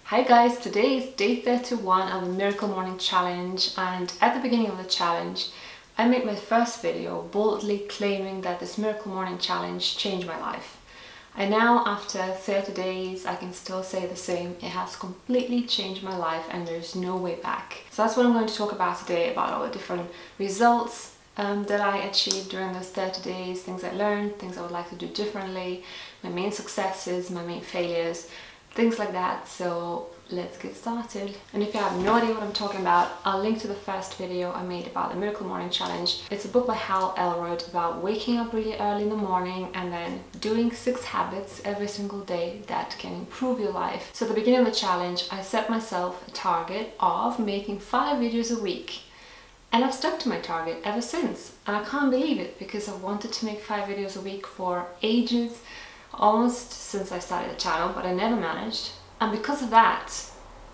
Hi guys, today is day 31 of the Miracle Morning Challenge, and at the beginning of the challenge I made my first video boldly claiming that this Miracle Morning Challenge changed my life. And now after 30 days I can still say the same. It has completely changed my life and there's no way back. So that's what I'm going to talk about today, about all the different results that I achieved during those 30 days, things I learned, things I would like to do differently, my main successes, my main failures, things like that. So let's get started. And if you have no idea what I'm talking about, I'll link to the first video I made about the Miracle Morning Challenge. It's a book by Hal Elrod about waking up really early in the morning and then doing 6 habits every single day that can improve your life. So at the beginning of the challenge, I set myself a target of making 5 videos a week. And I've stuck to my target ever since. And I can't believe it because I wanted to make 5 videos a week for ages, almost since I started the channel, but I never managed. And because of that,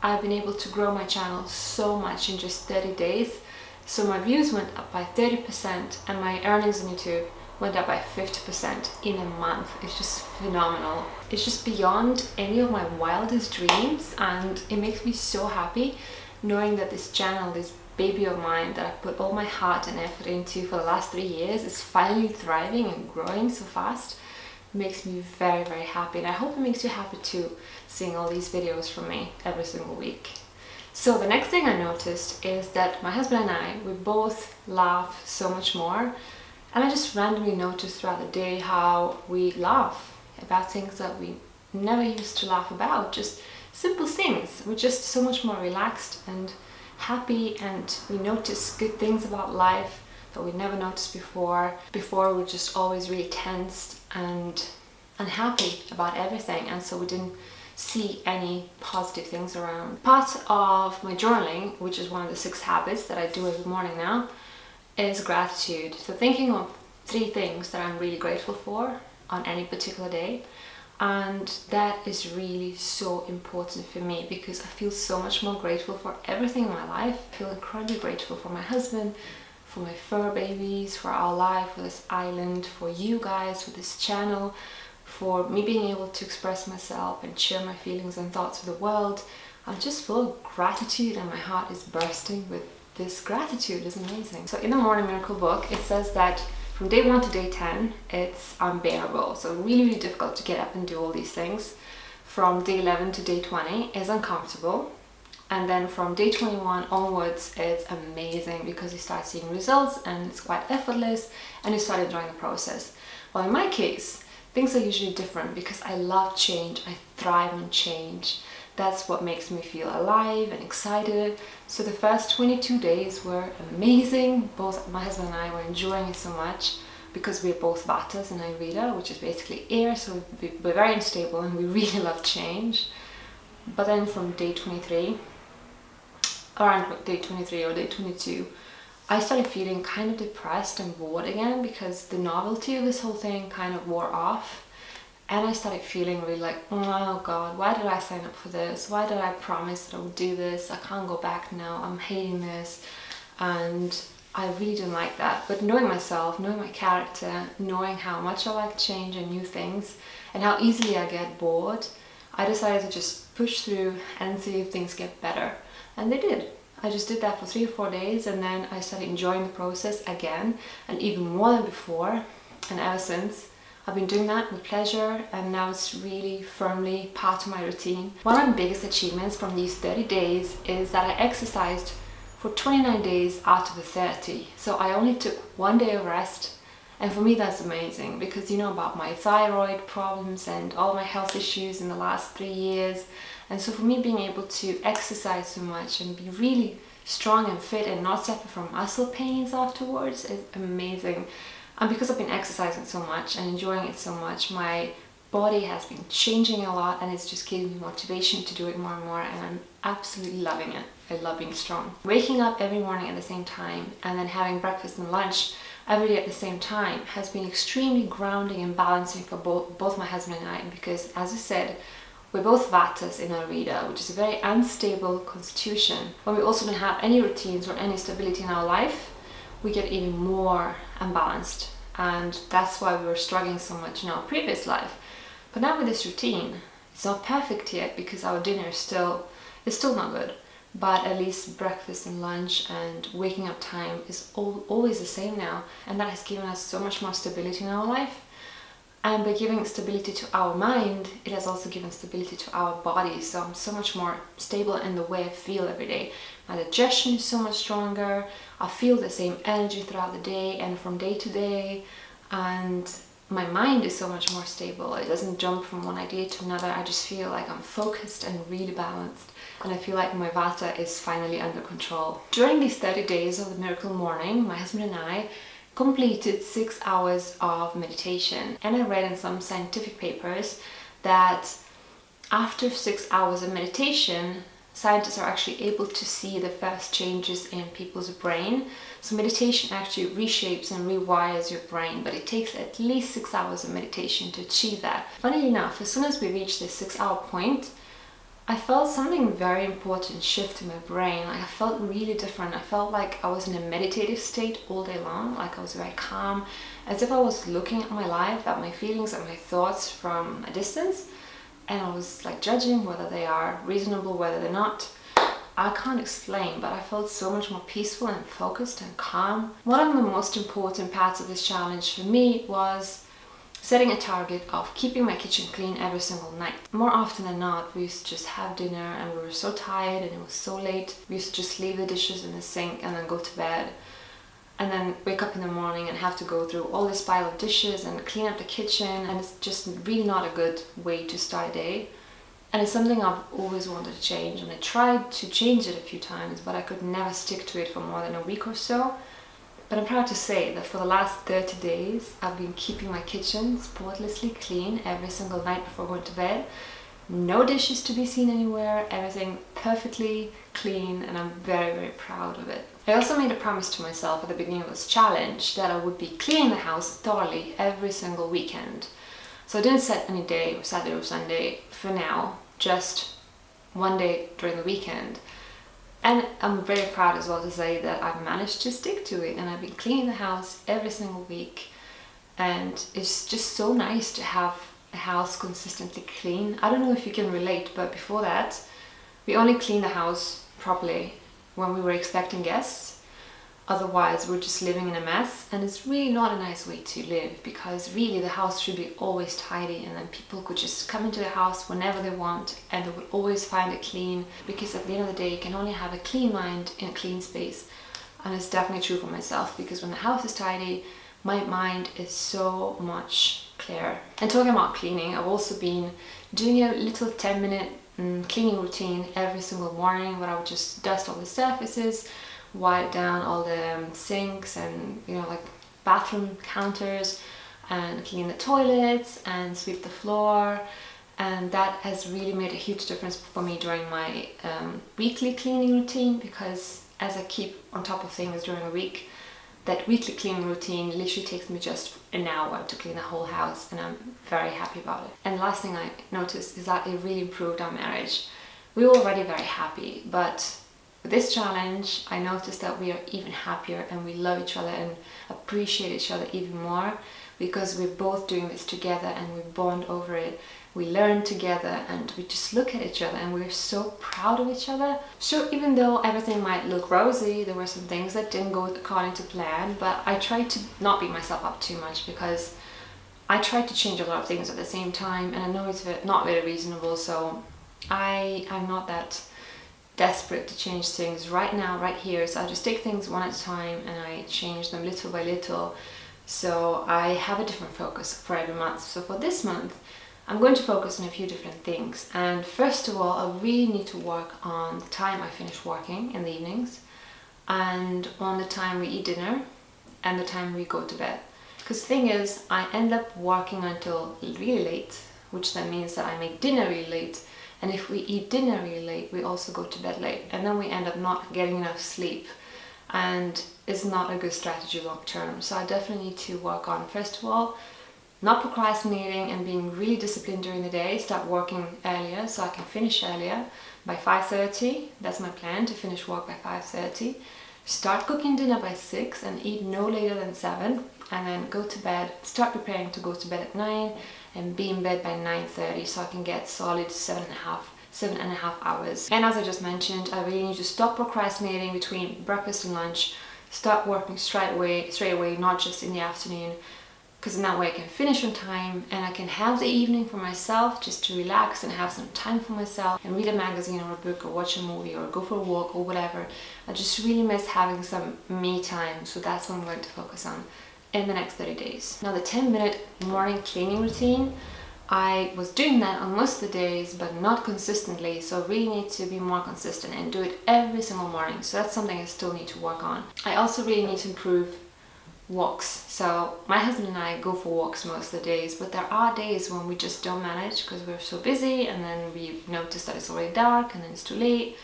I've been able to grow my channel so much in just 30 days. So my views went up by 30% and my earnings on YouTube went up by 50% in a month. It's just phenomenal. It's just beyond any of my wildest dreams, and it makes me so happy knowing that this channel, this baby of mine that I put all my heart and effort into for the last 3 years, is finally thriving and growing so fast. Makes me very, very happy, and I hope it makes you happy too, seeing all these videos from me every single week. So the next thing I noticed is that my husband and I, we both laugh so much more, and I just randomly noticed throughout the day how we laugh about things that we never used to laugh about, just simple things. We're just so much more relaxed and happy, and we notice good things about life that we never noticed before. Before we were just always really tensed and unhappy about everything, and so we didn't see any positive things around. Part of my journaling, which is one of the 6 habits that I do every morning now, is gratitude. So thinking of 3 things that I'm really grateful for on any particular day. And that is really so important for me because I feel so much more grateful for everything in my life. I feel incredibly grateful for my husband, for my fur babies, for our life, for this island, for you guys, for this channel, for me being able to express myself and share my feelings and thoughts with the world. I'm just full of gratitude and my heart is bursting with this gratitude. It's amazing. So in the Morning Miracle book, it says that from day 1 to day 10, it's unbearable. So really, really difficult to get up and do all these things. From day 11 to day 20 is uncomfortable. And then from day 21 onwards, it's amazing because you start seeing results and it's quite effortless and you start enjoying the process. Well, in my case, things are usually different because I love change. I thrive on change. That's what makes me feel alive and excited. So the first 22 days were amazing. Both my husband and I were enjoying it so much because we're both Vatas and I Vita, which is basically air. So we're very unstable and we really love change. But then from day 23, around day 23 or day 22, I started feeling kind of depressed and bored again because the novelty of this whole thing kind of wore off. And I started feeling really like, oh God, why did I sign up for this? Why did I promise that I would do this? I can't go back now. I'm hating this. And I really didn't like that. But knowing myself, knowing my character, knowing how much I like change and new things, and how easily I get bored, I decided to just push through and see if things get better. And they did. I just did that for 3 or 4 days, and then I started enjoying the process again, and even more than before. And ever since, I've been doing that with pleasure, and now it's really firmly part of my routine. One of my biggest achievements from these 30 days is that I exercised for 29 days out of the 30. So I only took 1 day of rest, and for me that's amazing because you know about my thyroid problems and all my health issues in the last 3 years. And so for me, being able to exercise so much and be really strong and fit and not suffer from muscle pains afterwards is amazing. And because I've been exercising so much and enjoying it so much, my body has been changing a lot, and it's just giving me motivation to do it more and more, and I'm absolutely loving it. I love being strong. Waking up every morning at the same time and then having breakfast and lunch every day at the same time has been extremely grounding and balancing for both my husband and I, because as I said, we're both Vatas in our Vita, which is a very unstable constitution. When we also don't have any routines or any stability in our life, we get even more unbalanced, and that's why we were struggling so much in our previous life. But now with this routine, It's not perfect yet because our dinner is still not good, but at least breakfast and lunch and waking up time is always the same now, and that has given us so much more stability in our life. And by giving stability to our mind, it has also given stability to our body. So I'm so much more stable in the way I feel every day. My digestion is so much stronger. I feel the same energy throughout the day and from day to day. And my mind is so much more stable. It doesn't jump from one idea to another. I just feel like I'm focused and really balanced. And I feel like my Vata is finally under control. During these 30 days of the miracle morning, my husband and I completed 6 hours of meditation. And I read in some scientific papers that after 6 hours of meditation, scientists are actually able to see the first changes in people's brain. So meditation actually reshapes and rewires your brain, but it takes at least 6 hours of meditation to achieve that. Funnily enough, as soon as we reached this 6-hour point, I felt something very important shift in my brain. Like I felt really different. I felt like I was in a meditative state all day long. Like I was very calm, as if I was looking at my life, at my feelings, at my thoughts from a distance. And I was like judging whether they are reasonable, whether they're not. I can't explain, but I felt so much more peaceful and focused and calm. One of the most important parts of this challenge for me was setting a target of keeping my kitchen clean every single night. More often than not, we used to just have dinner and we were so tired and it was so late. We used to just leave the dishes in the sink and then go to bed. And then wake up in the morning and have to go through all this pile of dishes and clean up the kitchen. And it's just really not a good way to start a day. And it's something I've always wanted to change. And I tried to change it a few times, but I could never stick to it for more than a week or so. But I'm proud to say that for the last 30 days, I've been keeping my kitchen spotlessly clean every single night before going to bed. No dishes to be seen anywhere, everything perfectly clean, and I'm very, very proud of it. I also made a promise to myself at the beginning of this challenge that I would be cleaning the house thoroughly every single weekend. So I didn't set any day, or Saturday or Sunday for now, just one day during the weekend. And I'm very proud as well to say that I've managed to stick to it, and I've been cleaning the house every single week. And it's just so nice to have a house consistently clean. I don't know if you can relate, but before that, we only cleaned the house properly when we were expecting guests. Otherwise, we're just living in a mess, and it's really not a nice way to live, because really the house should be always tidy, and then people could just come into the house whenever they want and they would always find it clean, because at the end of the day you can only have a clean mind in a clean space. And it's definitely true for myself, because when the house is tidy, my mind is so much clearer. And talking about cleaning, I've also been doing a little 10-minute cleaning routine every single morning, where I would just dust all the surfaces, wipe down all the sinks and like bathroom counters, and clean the toilets and sweep the floor. And that has really made a huge difference for me during my weekly cleaning routine, because as I keep on top of things during a week, that weekly cleaning routine literally takes me just an hour to clean the whole house, and I'm very happy about it. And the last thing I noticed is that it really improved our marriage. We were already very happy, but with this challenge, I noticed that we are even happier, and we love each other and appreciate each other even more, because we're both doing this together and we bond over it. We learn together and we just look at each other and we're so proud of each other. Sure, even though everything might look rosy, there were some things that didn't go according to plan, but I tried to not beat myself up too much, because I tried to change a lot of things at the same time, and I know it's not very reasonable, so I'm not that desperate to change things right now, right here. So I just take things one at a time and I change them little by little. So I have a different focus for every month. So for this month, I'm going to focus on a few different things. And first of all, I really need to work on the time I finish working in the evenings, and on the time we eat dinner, and the time we go to bed. Because the thing is, I end up working until really late, which then means that I make dinner really late. And if we eat dinner really late, we also go to bed late. And then we end up not getting enough sleep. And it's not a good strategy long term. So I definitely need to work on, first of all, not procrastinating and being really disciplined during the day. Start working earlier so I can finish earlier by 5:30. That's my plan, to finish work by 5:30. Start cooking dinner by 6 and eat no later than 7. and then go to bed, start preparing to go to bed at 9 and be in bed by 9:30 so I can get solid 7.5 hours. And as I just mentioned, I really need to stop procrastinating between breakfast and lunch, start working straight away, not just in the afternoon, because in that way I can finish on time and I can have the evening for myself just to relax and have some time for myself and read a magazine or a book or watch a movie or go for a walk or whatever. I just really miss having some me time, so that's what I'm going to focus on in the next 30 days. Now the 10-minute morning cleaning routine, I was doing that on most of the days but not consistently, so I really need to be more consistent and do it every single morning. So that's something I still need to work on. I also really need to improve walks. So my husband and I go for walks most of the days, but there are days when we just don't manage because we're so busy, and then we notice that it's already dark and then it's too late.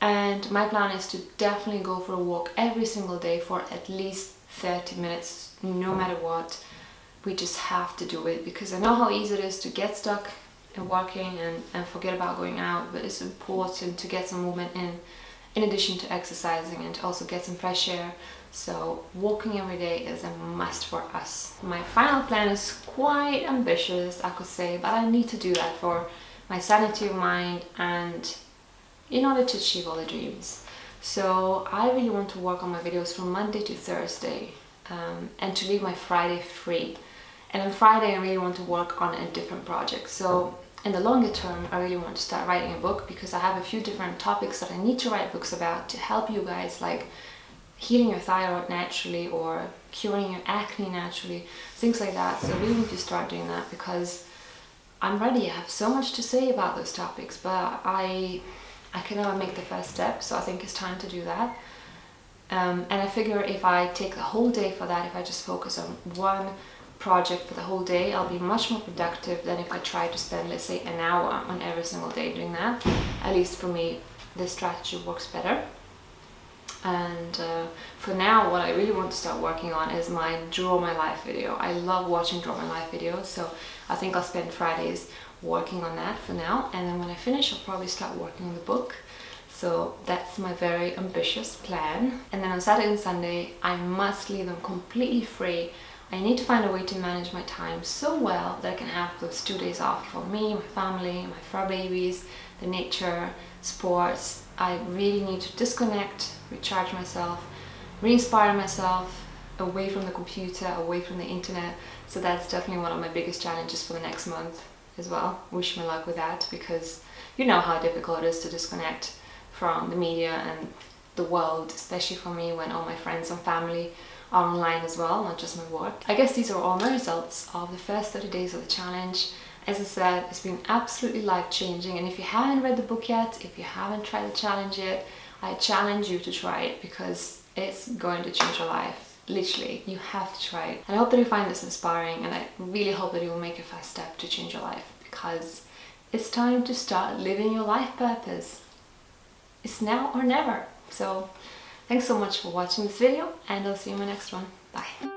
And my plan is to definitely go for a walk every single day for at least 30 minutes, no matter what. We just have to do it because I know how easy it is to get stuck in working and forget about going out, but it's important to get some movement in addition to exercising, and to also get some fresh air. So walking every day is a must for us. My final plan is quite ambitious, I could say, but I need to do that for my sanity of mind and in order to achieve all the dreams. So I really want to work on my videos from Monday to Thursday, and to leave my Friday free. And on Friday I really want to work on a different project. So in the longer term I really want to start writing a book, because I have a few different topics that I need to write books about to help you guys, like healing your thyroid naturally or curing your acne naturally, things like that. So I really need to start doing that because I'm ready. I have so much to say about those topics, but I can never make the first step, so I think it's time to do that. And I figure if I take the whole day for that, if I just focus on one project for the whole day, I'll be much more productive than if I try to spend, let's say, an hour on every single day doing that. At least for me, this strategy works better. And for now, what I really want to start working on is my Draw My Life video. I love watching Draw My Life videos, so I think I'll spend Fridays working on that for now, and then when I finish I'll probably start working on the book. So that's my very ambitious plan. And then on Saturday and Sunday I must leave them completely free. I need to find a way to manage my time so well that I can have those 2 days off for me, my family, my fur babies, the nature, sports. I really need to disconnect, recharge myself, re-inspire myself away from the computer, away from the internet. So that's definitely one of my biggest challenges for the next month as well. Wish me luck with that, because you know how difficult it is to disconnect from the media and the world, especially for me when all my friends and family are online as well, not just my work. I guess these are all my results of the first 30 days of the challenge. As I said, it's been absolutely life-changing, and if you haven't read the book yet, if you haven't tried the challenge yet, I challenge you to try it, because it's going to change your life. Literally, you have to try it. And I hope that you find this inspiring, and I really hope that you will make a first step to change your life, because it's time to start living your life purpose. It's now or never. So thanks so much for watching this video, and I'll see you in my next one. Bye.